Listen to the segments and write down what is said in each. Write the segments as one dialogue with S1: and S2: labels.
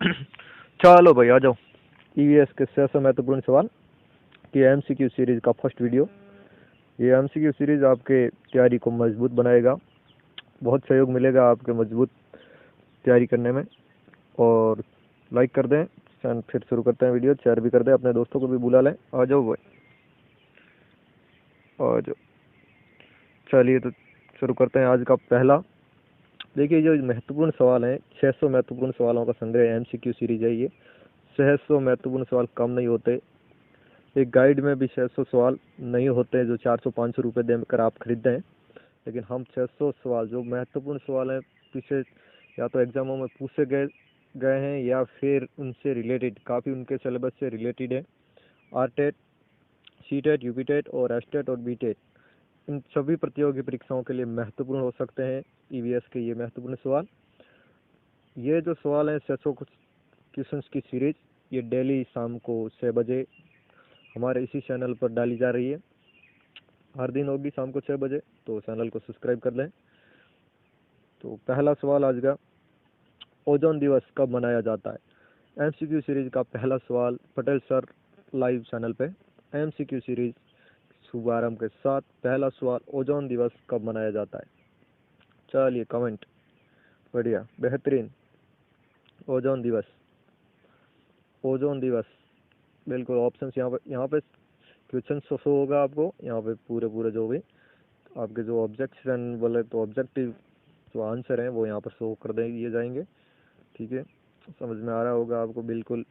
S1: चलो भाई आ जाओ। ईवीएस के 600 महत्वपूर्ण सवाल की एमसीक्यू सीरीज का फर्स्ट वीडियो। ये एमसीक्यू सीरीज आपके तैयारी को मजबूत बनाएगा, बहुत सहयोग मिलेगा आपके मजबूत तैयारी करने में। और लाइक कर दें, फिर शुरू करते हैं वीडियो। शेयर भी कर दें, अपने दोस्तों को भी बुला लें। आ जाओ भाई, आ जाओ। चलिए तो शुरू करते हैं आज का पहला। देखिए जो महत्वपूर्ण सवाल हैं, 600 महत्वपूर्ण सवालों का संग्रह एमसीक्यू सीरीज है ये। 600 महत्वपूर्ण सवाल कम नहीं होते। एक गाइड में भी 600 सवाल नहीं होते जो 400-500 रुपये देकर आप खरीदते हैं। लेकिन हम 600 सवाल जो महत्वपूर्ण सवाल हैं, पीछे या तो एग्जामों में पूछे गए गए हैं या फिर उनसे रिलेटेड, काफ़ी उनके सिलेबस से रिलेटेड है। आरटेट, सीटेट, यूपीटेट और एसटेट और बीटेट, इन सभी प्रतियोगी परीक्षाओं के लिए महत्वपूर्ण हो सकते हैं ईवीएस के ये महत्वपूर्ण सवाल। ये जो सवाल हैं 600 क्वेश्चंस की सीरीज, ये डेली शाम को 6 बजे हमारे इसी चैनल पर डाली जा रही है। हर दिन होगी शाम को 6 बजे, तो चैनल को सब्सक्राइब कर लें। तो पहला सवाल आज का, ओजोन दिवस कब मनाया जाता है? एमसीक्यू सीरीज का पहला सवाल पटेल सर लाइव चैनल पे। एमसीक्यू सीरीज शुभारंभ के साथ पहला सवाल, ओजोन दिवस कब मनाया जाता है? चलिए कमेंट, बढ़िया, बेहतरीन। ओजोन दिवस, ओजोन दिवस, बिल्कुल। ऑप्शंस यहाँ पे क्वेश्चन शो होगा आपको, यहाँ पे पूरे पूरे जो भी आपके जो ऑब्जेक्शन बोले तो ऑब्जेक्टिव जो आंसर हैं वो यहाँ पर शो कर दिए जाएंगे। ठीक है, समझ में आ रहा होगा आपको। बिल्कुल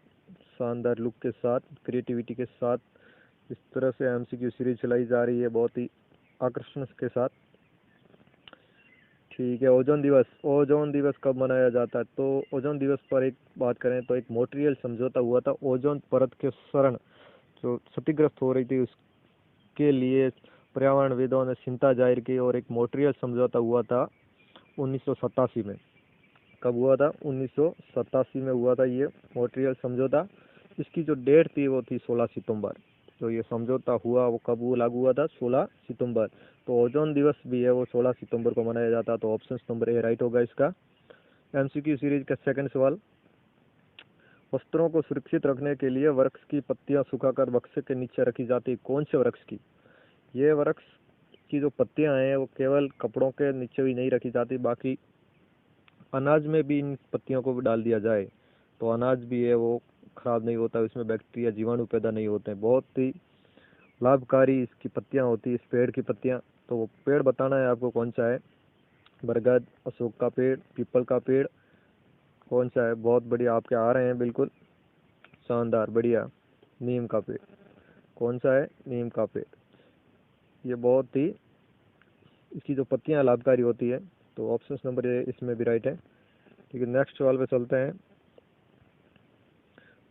S1: शानदार लुक के साथ, क्रिएटिविटी के साथ इस तरह से एमसीक्यू सीरीज चलाई जा रही है, बहुत ही आकर्षण के साथ। ठीक है, ओजोन दिवस, ओजोन दिवस कब मनाया जाता है? तो ओजोन दिवस पर एक बात करें तो एक मॉन्ट्रियल समझौता हुआ था। ओजोन परत के क्षरण जो क्षतिग्रस्त हो रही थी उसके लिए पर्यावरणविदों ने चिंता जाहिर की और एक मॉन्ट्रियल समझौता हुआ था 1987 में। कब हुआ था? 1987 में हुआ था ये मॉन्ट्रियल समझौता। इसकी जो डेट थी वो थी 16 सितंबर। जो ये समझौता हुआ वो कब लागू हुआ था? 16 सितंबर। तो ओजोन दिवस भी है वो 16 सितंबर को मनाया जाता। तो ऑप्शन नंबर ए राइट होगा इसका। एमसीक्यू सीरीज का सेकंड सवाल, वस्त्रों को सुरक्षित रखने के लिए वृक्ष की पत्तियां सुखाकर वृक्ष के नीचे रखी जाती है। कौन से वृक्ष की? ये वृक्ष की जो पत्तियां हैं वो केवल कपड़ों के नीचे भी नहीं रखी जाती, बाकी अनाज में भी इन पत्तियों को डाल दिया जाए तो अनाज भी है वो खराब नहीं होता, इसमें बैक्टीरिया जीवाणु पैदा नहीं होते हैं। बहुत ही लाभकारी इसकी पत्तियां होती है, इस पेड़ की पत्तियां। तो वो पेड़ बताना है आपको कौन सा है। बरगद, अशोक का पेड़, पीपल का पेड़, कौन सा है? बहुत बढ़िया, आपके आ रहे हैं, बिल्कुल शानदार, बढ़िया। नीम का पेड़, कौन सा है? नीम का पेड़। ये बहुत ही, इसकी जो पत्तियां लाभकारी होती है। तो ऑप्शन नंबर ए इसमें भी राइट है। ठीक है, नेक्स्ट सवाल पे चलते हैं।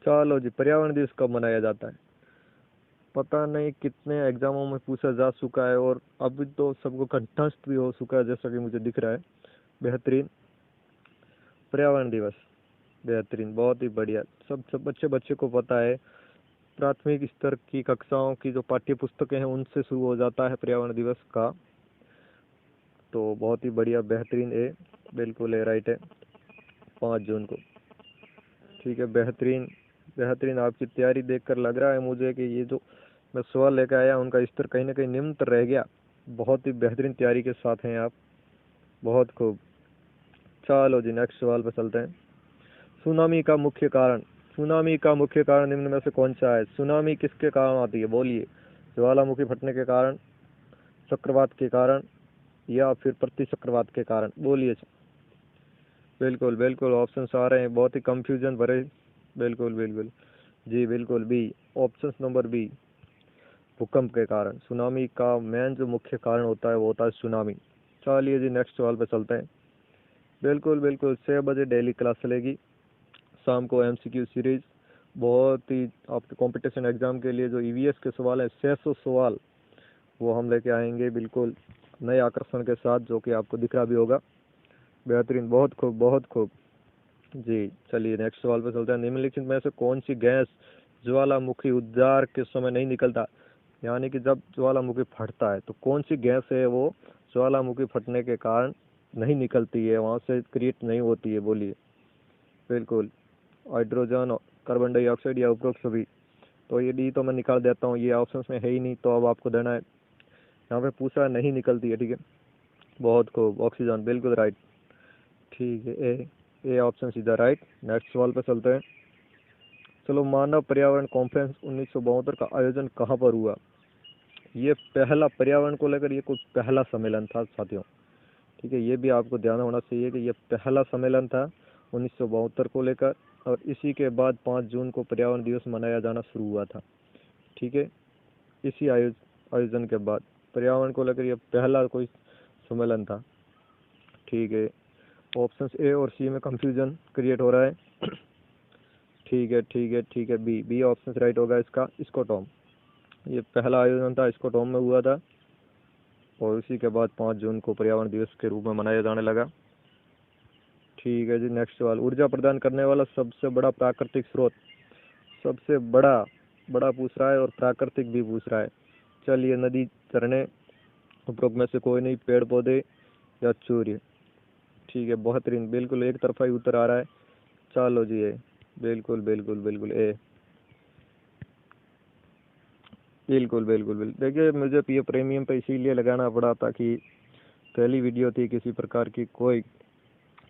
S1: चलो जी, पर्यावरण दिवस कब मनाया जाता है? पता नहीं कितने एग्जामों में पूछा जा चुका है और अभी तो सबको कंठस्थ भी हो चुका है जैसा कि मुझे दिख रहा है। बेहतरीन, पर्यावरण दिवस, बेहतरीन, बहुत ही बढ़िया। सब अच्छे बच्चे को पता है। प्राथमिक स्तर की कक्षाओं की जो पाठ्य पुस्तकें हैं उनसे शुरू हो जाता है पर्यावरण दिवस का। तो बहुत ही बढ़िया, बेहतरीन, ए बिल्कुल ए राइट है, 5 जून को। ठीक है, बेहतरीन बेहतरीन। आपकी तैयारी देखकर लग रहा है मुझे कि ये जो मैं सवाल लेकर आया उनका स्तर कहीं ना कहीं निम्न रह गया। बहुत ही बेहतरीन तैयारी के साथ हैं आप, बहुत खूब। चलो जी, नेक्स्ट सवाल पर चलते हैं। सुनामी का मुख्य कारण, सुनामी का मुख्य कारण निम्न में से कौन सा है? सुनामी किसके कारण आती है? बोलिए। ज्वालामुखी फटने के कारण, चक्रवात के कारण, या फिर प्रति चक्रवात के कारण? बोलिए। बिल्कुल बिल्कुल, ऑप्शन आ रहे हैं, बहुत ही कंफ्यूजन भरे। बिल्कुल बिल्कुल जी, बिल्कुल बी, ऑप्शन नंबर बी, भूकंप के कारण। सुनामी का मेन जो मुख्य कारण होता है वो होता है सुनामी। चलिए जी, नेक्स्ट सवाल पे चलते हैं। बिल्कुल बिल्कुल, 6 बजे डेली क्लास चलेगी शाम को, एमसीक्यू सीरीज। बहुत ही आपके कंपटीशन एग्जाम के लिए जो ईवीएस के सवाल है 600 सवाल, वो हम लेके आएंगे बिल्कुल नए आकर्षण के साथ, जो कि आपको दिख रहा भी होगा। बेहतरीन, बहुत खूब, बहुत खूब जी। चलिए नेक्स्ट सवाल पे चलते हैं। निम्नलिखित में से कौन सी गैस ज्वालामुखी उद्गार के समय नहीं निकलता? यानी कि जब ज्वालामुखी फटता है तो कौन सी गैस है वो ज्वालामुखी फटने के कारण नहीं निकलती है, वहाँ से क्रिएट नहीं होती है? बोलिए। बिल्कुल, हाइड्रोजन, कार्बन डाइऑक्साइड या उपरोक्त सभी। तो ये डी तो मैं निकाल देता हूँ, ये ऑप्शन में है ही नहीं, तो अब आपको देना है। यहाँ पे पूछा नहीं निकलती है, ठीक है, बहुत खूब, ऑक्सीजन बिल्कुल राइट। ठीक है, ए ऑप्शन सीधा राइट। नेक्स्ट सवाल पे चलते हैं। चलो, मानव पर्यावरण कॉन्फ्रेंस 1972 का आयोजन कहाँ पर हुआ? ये पहला पर्यावरण को लेकर ये कोई पहला सम्मेलन था साथियों, ठीक है, ये भी आपको ध्यान होना चाहिए कि ये पहला सम्मेलन था 1972 को लेकर, और इसी के बाद 5 जून को पर्यावरण दिवस मनाया जाना शुरू हुआ था, ठीक है। इसी आयोजन के बाद पर्यावरण को लेकर ये पहला कोई सम्मेलन था, ठीक है। ऑप्शन ए और सी में कंफ्यूजन क्रिएट हो रहा है। ठीक है, ठीक है, ठीक है, बी ऑप्शन राइट होगा इसका, स्टॉकहोम। ये पहला आयोजन था, स्टॉकहोम में हुआ था, और उसी के बाद 5 जून को पर्यावरण दिवस के रूप में मनाया जाने लगा। ठीक है जी, नेक्स्ट सवाल। ऊर्जा प्रदान करने वाला सबसे बड़ा प्राकृतिक स्रोत, सबसे बड़ा पूछ रहा है और प्राकृतिक भी पूछ रहा है। चलिए, नदी, झरने, उपरोक्त में से कोई नहीं, पेड़ पौधे या सूर्य। ठीक है, बेहतरीन, बिल्कुल एक तरफा ही उत्तर आ रहा है। चलो जी, ए, बिल्कुल बिल्कुल बिल्कुल ए, बिल्कुल बिल्कुल बिल्कुल। देखिए, मुझे पी प्रीमियम पे इसीलिए लगाना पड़ा ताकि पहली वीडियो थी, किसी प्रकार की कोई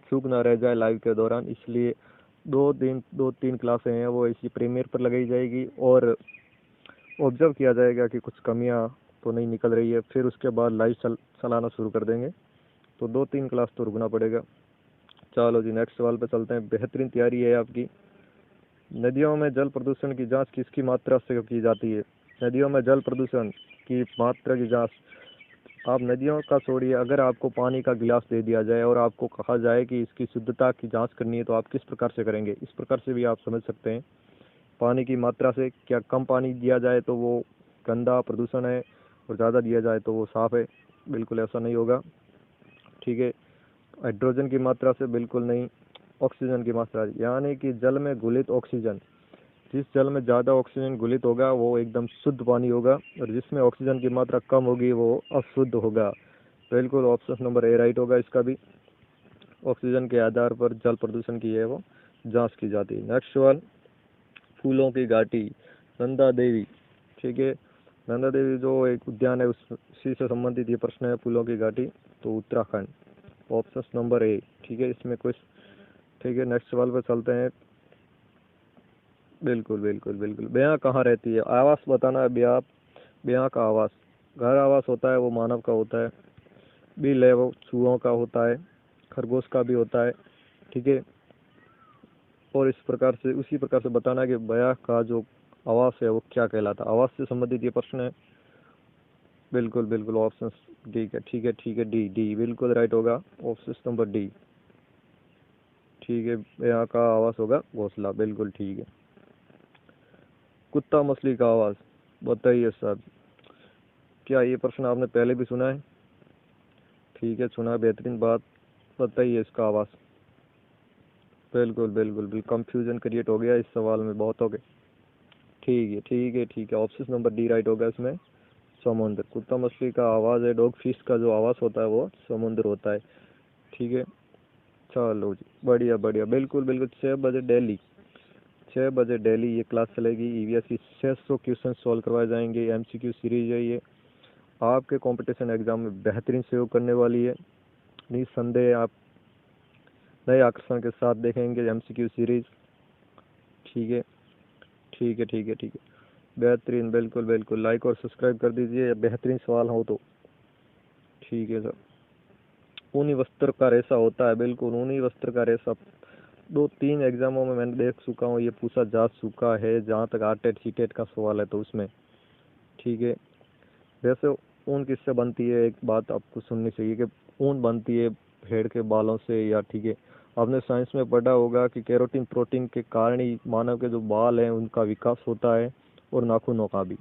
S1: चूक ना रह जाए लाइव के दौरान, इसलिए 2-3 क्लासें हैं वो इसी प्रीमियर पर लगाई जाएगी, और ऑब्जर्व किया जाएगा कि कुछ कमियां तो नहीं निकल रही है, फिर उसके बाद लाइव चलाना शुरू कर देंगे। तो 2-3 क्लास तो रुकना पड़ेगा। चलो जी, नेक्स्ट सवाल पे चलते हैं। बेहतरीन तैयारी है आपकी। नदियों में जल प्रदूषण की जांच किसकी मात्रा से की जाती है? नदियों में जल प्रदूषण की मात्रा की जांच, आप नदियों का छोड़िए, अगर आपको पानी का गिलास दे दिया जाए और आपको कहा जाए कि इसकी शुद्धता की जांच करनी है, तो आप किस प्रकार से करेंगे? इस प्रकार से भी आप समझ सकते हैं। पानी की मात्रा से, क्या कम पानी दिया जाए तो वो गंदा प्रदूषण है, और ज़्यादा दिया जाए तो वो साफ है? बिल्कुल ऐसा नहीं होगा, ठीक है। हाइड्रोजन की मात्रा से बिल्कुल नहीं। ऑक्सीजन की मात्रा, यानी कि जल में घुलित ऑक्सीजन, जिस जल में ज़्यादा ऑक्सीजन घुलित होगा वो एकदम शुद्ध पानी होगा, और जिसमें ऑक्सीजन की मात्रा कम होगी वो अशुद्ध होगा। बिल्कुल ऑप्शन नंबर ए राइट होगा इसका भी। ऑक्सीजन के आधार पर जल प्रदूषण की है वो जांच की जाती है। नेक्स्ट सवाल। फूलों की घाटी, नंदा देवी, ठीक है, नंदा देवी जो एक उद्यान है उसी से संबंधित ये प्रश्न है। फूलों की घाटी, तो उत्तराखंड, ऑप्शन नंबर ए, ठीक है, इसमें कुछ, ठीक है। नेक्स्ट सवाल पर चलते हैं। बिल्कुल बिल्कुल बिल्कुल। ब्याह कहाँ रहती है? आवास बताना है। ब्याह का आवास, घर आवास होता है वो मानव का होता है। बिल है वो चूहों का होता है, खरगोश का भी होता है, ठीक है। और इस प्रकार से, उसी प्रकार से बताना है कि ब्याह का जो आवास है वो क्या कहलाता है। आवास से संबंधित ये प्रश्न है। बिल्कुल बिल्कुल, ऑप्शन डी है, ठीक है, ठीक है, डी बिल्कुल राइट होगा, ऑप्शन नंबर डी, ठीक है। ब्याह का आवास होगा घोंसला, बिल्कुल ठीक है। कुत्ता मछली का आवाज, बताइए साहब, क्या ये प्रश्न आपने पहले भी सुना है? ठीक है, सुना, बेहतरीन बात। बताइए इसका आवाज। बिल्कुल बिल्कुल बिल्कुल, कंफ्यूजन क्रिएट हो गया इस सवाल में, बहुत हो गए। ठीक है, ठीक है, ठीक है, ऑप्शन नंबर डी राइट होगा इसमें, समुद्र। कुत्ता मछली का आवाज है, डॉग फिश का जो आवाज होता है वो समुद्र होता है, ठीक है। चलो जी, बढ़िया बढ़िया, बिल्कुल बिल्कुल। 6 बजे डेली, 6 बजे डेली ये क्लास चलेगी। ईवीएस की 600 क्वेश्चन सॉल्व करवाए जाएंगे। एमसीक्यू सीरीज है ये, आपके कंपटीशन एग्जाम में बेहतरीन सहयोग करने वाली है। निसंदेह आप नए आकर्षण के साथ देखेंगे एमसीक्यू सीरीज, ठीक है, ठीक है, ठीक है, ठीक है, बेहतरीन, बिल्कुल बिल्कुल। लाइक और सब्सक्राइब कर दीजिए, बेहतरीन सवाल हो तो, ठीक है सर। ऊनी वस्त्र का रेशा होता है, बिल्कुल ऊनी वस्त्र का रेशा 2-3 एग्जामों में मैंने देख चुका हूँ, ये पूछा जा चुका है, जहाँ तक आरटेट सीटेट का सवाल है तो उसमें, ठीक है। वैसे ऊन किससे बनती है, एक बात आपको सुननी चाहिए कि ऊन बनती है भेड़ के बालों से, या ठीक है, आपने साइंस में पढ़ा होगा कि केरोटिन प्रोटीन के कारण ही मानव के जो बाल हैं उनका विकास होता है, और नाखूनों का भी।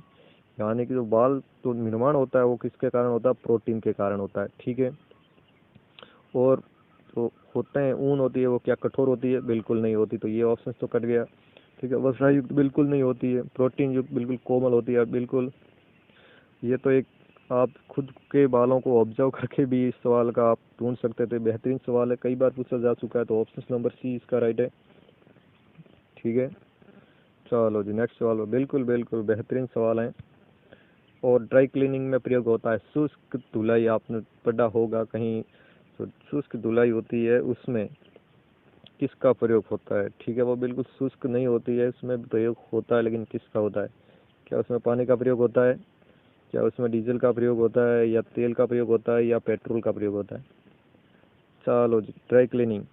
S1: यानी कि जो बाल तो निर्माण होता है वो किसके कारण होता है? प्रोटीन के कारण होता है, ठीक है। और जो होते हैं, ऊन होती है वो क्या कठोर होती है? बिल्कुल नहीं होती, तो ये ऑप्शन तो कट गया, ठीक है। वसा युक्त बिल्कुल नहीं होती है। प्रोटीन युक्त बिल्कुल कोमल होती है, बिल्कुल। ये तो एक आप खुद के बालों को ऑब्जर्व करके भी इस सवाल का आप ढूंढ सकते थे। बेहतरीन सवाल है, कई बार पूछा जा चुका है, तो ऑप्शन नंबर सी इसका राइट है। ठीक है। चलो जी नेक्स्ट सवाल। बिल्कुल बिल्कुल बेहतरीन सवाल है। और ड्राई क्लीनिंग में प्रयोग होता है शुष्क धुलाई, आपने पढ़ा होगा कहीं। तो शुष्क धुलाई होती है उसमें किसका प्रयोग होता है? ठीक है, वो बिल्कुल शुष्क नहीं होती है, उसमें प्रयोग होता है, लेकिन किसका होता है? क्या उसमें पानी का प्रयोग होता है, क्या उसमें डीजल का प्रयोग होता है, या तेल का प्रयोग होता है, या पेट्रोल का प्रयोग होता है? चलो जी ड्राई क्लीनिंग।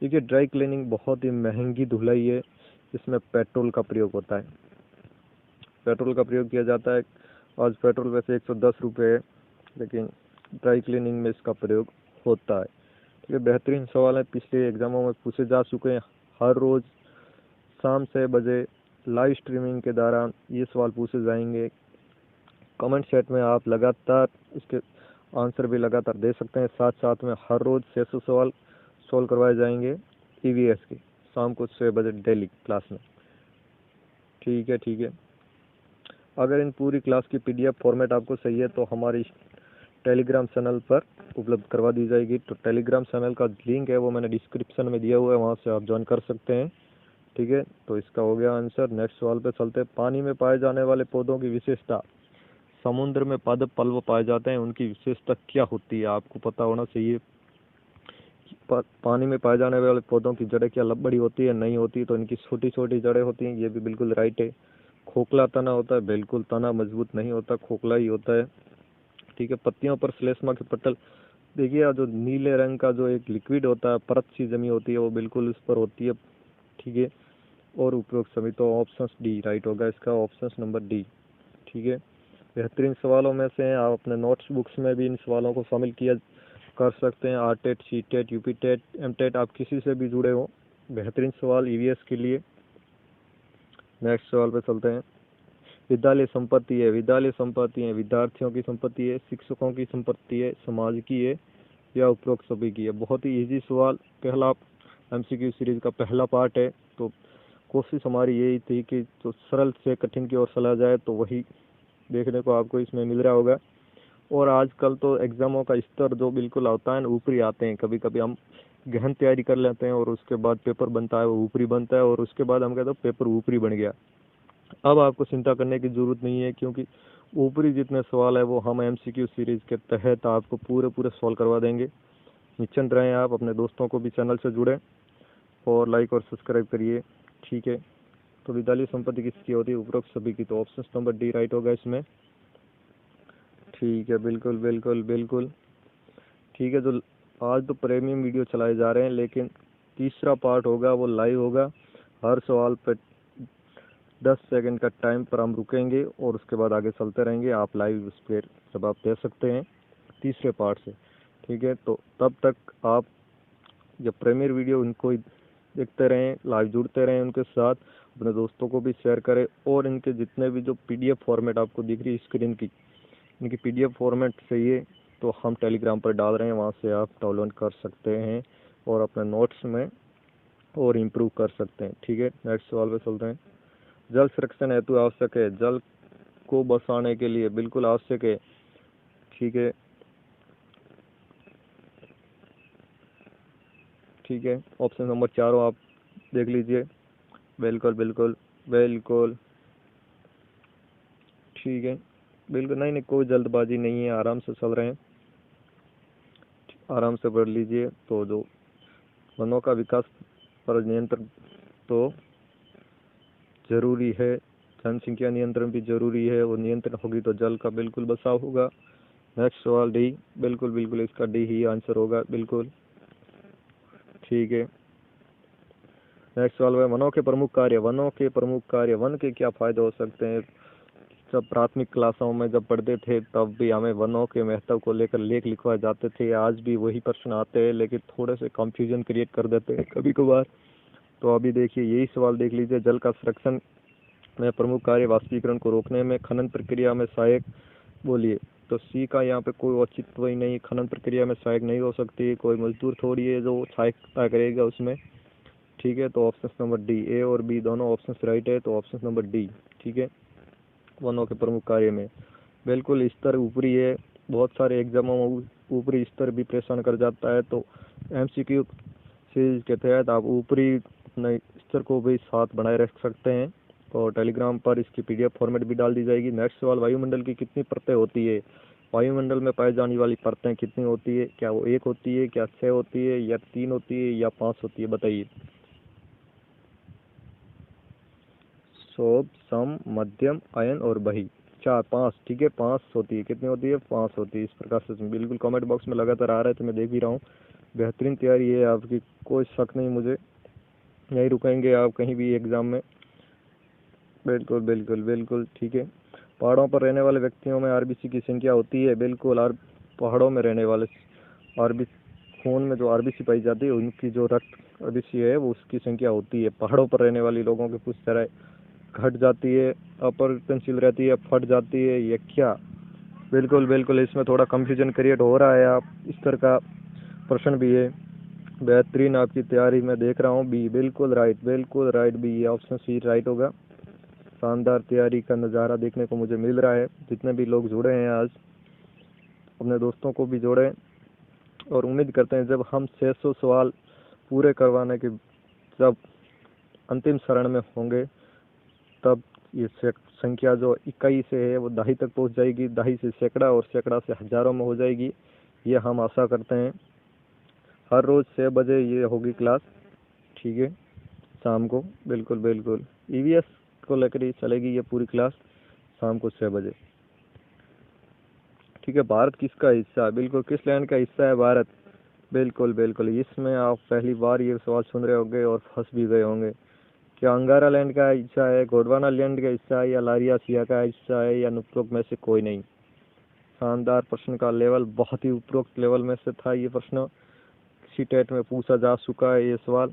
S1: देखिए ड्राई क्लीनिंग बहुत ही महंगी धुलाई है, इसमें पेट्रोल का प्रयोग होता है। पेट्रोल का प्रयोग किया जाता है। आज पेट्रोल वैसे 110 रुपये है, लेकिन ड्राई क्लीनिंग में इसका प्रयोग होता है। ठीक है, बेहतरीन सवाल है, पिछले एग्जामों में पूछे जा चुके हैं। हर रोज़ शाम 6 बजे लाइव स्ट्रीमिंग के दौरान ये सवाल पूछे जाएंगे। कमेंट सेट में आप लगातार इसके आंसर भी लगातार दे सकते हैं। साथ साथ में हर रोज़ 600 सवाल सोल्व करवाए जाएंगे ईवीएस के, शाम को 6 बजे डेली क्लास में। ठीक है ठीक है। अगर इन पूरी क्लास की पीडीएफ फॉर्मेट आपको चाहिए है तो हमारी टेलीग्राम चैनल पर उपलब्ध करवा दी जाएगी। तो टेलीग्राम चैनल का लिंक है वो मैंने डिस्क्रिप्शन में दिया हुआ है, वहाँ से आप ज्वाइन कर सकते हैं। ठीक है, तो इसका हो गया आंसर। नेक्स्ट सवाल पे चलते हैं। पानी में पाए जाने वाले पौधों की विशेषता। समुद्र में पादप पल्व पाए जाते हैं, उनकी विशेषता क्या होती है? आपको पता होना चाहिए। पानी में पाए जाने वाले पौधों की जड़ें क्या बड़ी होती है? नहीं होती। तो इनकी छोटी छोटी जड़ें होती हैं, ये भी बिल्कुल राइट है। खोखला तना होता है? बिल्कुल, तना मजबूत नहीं होता, खोखला ही होता है। ठीक है। पत्तियों पर श्लेष्मा के पटल, देखिए जो नीले रंग का जो एक लिक्विड होता है, परत सी जमी होती है, वो बिल्कुल उस पर होती है। ठीक है, और उपरोक्त सभी, तो ऑप्शन डी राइट होगा इसका, ऑप्शन नंबर डी। ठीक है, बेहतरीन सवालों में से हैं। आप अपने नोट्स बुक्स में भी इन सवालों को शामिल किया कर सकते हैं। R TET, C TET, UP TET, M TET, आप किसी से भी जुड़े हो, बेहतरीन सवाल ईवीएस के लिए। नेक्स्ट सवाल पे चलते हैं। विद्यालय संपत्ति है, विद्यालय संपत्ति है विद्यार्थियों की संपत्ति है, शिक्षकों की संपत्ति है, समाज की है, या उपरोक्त सभी की है? बहुत ही इजी सवाल, पहला एमसीक्यू सीरीज का पहला पार्ट है। तो कोशिश हमारी यही थी कि जो सरल से कठिन की ओर चला जाए, तो वही देखने को आपको इसमें मिल रहा होगा। और आजकल तो एग्जामों का स्तर जो बिल्कुल होता है ना, ऊपरी आते हैं। कभी कभी हम गहन तैयारी कर लेते हैं और उसके बाद पेपर बनता है वो ऊपरी बनता है, और उसके बाद हम कहते हैं पेपर ऊपरी बन गया। अब आपको चिंता करने की जरूरत नहीं है, क्योंकि ऊपरी जितने सवाल है वो हम एमसीक्यू सीरीज के तहत आपको पूरे सॉल्व करवा देंगे। निश्चिंत रहें आप। अपने दोस्तों को भी चैनल से जुड़ें और लाइक और सब्सक्राइब करिए। ठीक है, तो विद्यालय संपत्ति किसकी होती है? उपरोक्त सभी की। तो ऑप्शन नंबर डी राइट होगा इसमें। ठीक है, बिल्कुल बिल्कुल बिल्कुल ठीक है। जो आज तो प्रीमियम वीडियो चलाए जा रहे हैं, लेकिन तीसरा पार्ट होगा वो लाइव होगा। हर सवाल पे 10 सेकंड का टाइम पर हम रुकेंगे और उसके बाद आगे चलते रहेंगे। आप लाइव उस पर जवाब दे सकते हैं तीसरे पार्ट से। ठीक है, तो तब तक आप जब प्रीमियर वीडियो उनको ही देखते रहें, लाइव जुड़ते रहें उनके साथ, अपने दोस्तों को भी शेयर करें। और इनके जितने भी जो पीडीएफ फॉर्मेट आपको दिख रही है स्क्रीन की, इनकी पीडीएफ फॉर्मेट चाहिए तो हम टेलीग्राम पर डाल रहे हैं, वहाँ से आप डाउनलोड कर सकते हैं और अपने नोट्स में और इम्प्रूव कर सकते हैं। ठीक है, नेक्स्ट सवाल पे चलते हैं। जल संरक्षण हेतु आवश्यक है, जल को बचाने के लिए बिल्कुल आवश्यक है। ठीक है ठीक है, ऑप्शन नंबर 4 आप देख लीजिए। बिल्कुल बिल्कुल बिल्कुल ठीक है, बिल्कुल नहीं नहीं, कोई जल्दबाजी नहीं है, आराम से चल रहे हैं, आराम से पढ़ लीजिए। तो जो वनों का विकास पर नियंत्रण तो जरूरी है, जनसंख्या नियंत्रण भी जरूरी है, और नियंत्रण होगी तो जल का बिल्कुल बचाव होगा। नेक्स्ट सवाल डी, बिल्कुल बिल्कुल इसका डी ही आंसर होगा, बिल्कुल ठीक है। नेक्स्ट सवाल है, वनों के प्रमुख कार्य। वनों के प्रमुख कार्य, वन के क्या फायदे हो सकते हैं? जब प्राथमिक क्लासों में जब पढ़ते थे तब भी हमें वनों के महत्व को लेकर लेख लिखवाए जाते थे। आज भी वही प्रश्न आते हैं, लेकिन थोड़े से कंफ्यूजन क्रिएट कर देते हैं कभी कभार। तो अभी देखिए यही सवाल देख लीजिए। जल का संरक्षण में प्रमुख कार्य, वाष्पीकरण को रोकने में, खनन प्रक्रिया में सहायक। बोलिए। तो सी का यहाँ पे कोई औचित्य ही नहीं, खनन प्रक्रिया में सहायक नहीं हो सकती, कोई मजदूर थोड़ी है जो सहायता करेगा उसमें। ठीक है, तो ऑप्शन नंबर डी, ए और बी दोनों ऑप्शन राइट है, तो ऑप्शन नंबर डी। ठीक है, वनों के प्रमुख कार्य में बिल्कुल स्तर ऊपरी है, बहुत सारे एग्जामों में ऊपरी स्तर भी परेशान कर जाता है। तो एमसीक्यू सीरीज के तहत आप ऊपरी अपने रजिस्टर को भी साथ बनाए रख सकते हैं और टेलीग्राम पर इसकी PDF फॉर्मेट भी डाल दी जाएगी। नेक्स्ट सवाल, वायुमंडल की कितनी परतें होती है? वायुमंडल में पाई जाने वाली परतें कितनी होती है? क्या वो 1 होती है, क्या 6 होती है, या 3 होती है, या 5 होती है? बताइए। सौभ, सम, मध्यम, अयन और बही। 4, 5, ठीक है, 5 होती है। कितनी होती है? 5 होती है। इस प्रकार से बिल्कुल कमेंट बॉक्स में लगातार आ रहा है तो मैं देख भी रहा हूँ। बेहतरीन तैयारी है आपकी, कोई शक नहीं मुझे। नहीं रुकेंगे आप कहीं भी एग्जाम में। बिल्कुल बिल्कुल बिल्कुल, ठीक है। पहाड़ों पर रहने वाले व्यक्तियों में RBC की संख्या होती है। बिल्कुल, पहाड़ों में रहने वाले खून में जो RBC पाई जाती है, उनकी जो रक्त RBC है वो उसकी संख्या होती है। पहाड़ों पर रहने वाले लोगों की कुछ तरह घट जाती है, अपरिवर्तनशील रहती है, फट जाती है, या क्या? बिल्कुल बिल्कुल, इसमें थोड़ा कंफ्यूजन क्रिएट हो रहा है। आप इस तरह का प्रश्न भी है। बेहतरीन आपकी तैयारी मैं देख रहा हूँ। बी, बिल्कुल राइट, बिल्कुल राइट बी, ये ऑप्शन सी राइट होगा। शानदार तैयारी का नज़ारा देखने को मुझे मिल रहा है। जितने भी लोग जुड़े हैं आज, अपने दोस्तों को भी जोड़ें और उम्मीद करते हैं जब हम 600 सवाल पूरे करवाने के जब अंतिम चरण में होंगे तब ये संख्या जो 21 से है वो 10 तक पहुंच जाएगी, 10 से सैकड़ा और सैकड़ा से हजारों में हो जाएगी। ये हम आशा करते हैं। हर रोज़ 6 बजे ये होगी क्लास, ठीक है, शाम को। बिल्कुल बिल्कुल, EVS को लेकर ही चलेगी ये पूरी क्लास, शाम को 6 बजे, ठीक है। भारत किसका हिस्सा है? बिल्कुल, किस लैंड का हिस्सा है भारत? बिल्कुल बिल्कुल, इसमें आप पहली बार ये सवाल सुन रहे होंगे और फंस भी गए होंगे। क्या अंगारा लैंड का हिस्सा है, गोंडवाना लैंड का हिस्सा है, या लारियासिया का हिस्सा है, या उपरोक्त में से कोई नहीं? शानदार, प्रश्न का लेवल बहुत ही उपरोक्त लेवल में से था। ये प्रश्न किसी टेट में पूछा जा चुका है ये सवाल,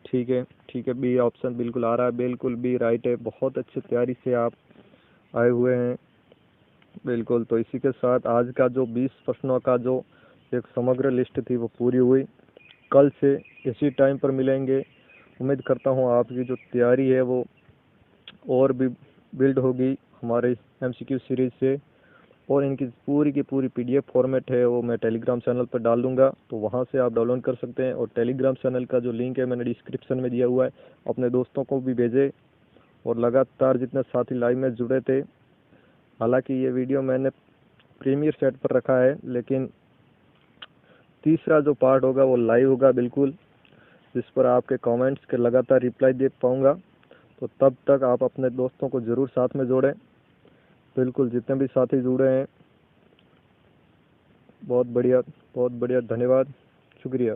S1: ठीक है, ठीक है। बी ऑप्शन बिल्कुल आ रहा है, बिल्कुल बी राइट है। बहुत अच्छी तैयारी से आप आए हुए हैं। बिल्कुल, तो इसी के साथ आज का जो 20 प्रश्नों का जो एक समग्र लिस्ट थी वो पूरी हुई। कल से इसी टाइम पर मिलेंगे। उम्मीद करता हूँ आपकी जो तैयारी है वो और भी बिल्ड होगी हमारे MCQ सीरीज से, और इनकी पूरी की पूरी PDF फॉर्मेट है वो मैं टेलीग्राम चैनल पर डाल दूंगा, तो वहाँ से आप डाउनलोड कर सकते हैं। और टेलीग्राम चैनल का जो लिंक है मैंने डिस्क्रिप्शन में दिया हुआ है, अपने दोस्तों को भी भेजें। और लगातार जितने साथी लाइव में जुड़े थे, हालांकि ये वीडियो मैंने प्रीमियर सेट पर रखा है, लेकिन तीसरा जो पार्ट होगा वो लाइव होगा बिल्कुल, जिस पर आपके कमेंट्स के लगातार रिप्लाई दे पाऊंगा। तो तब तक आप अपने दोस्तों को ज़रूर साथ में जोड़ें। बिल्कुल, जितने भी साथी जुड़े हैं, बहुत बढ़िया, बहुत बढ़िया, धन्यवाद, शुक्रिया।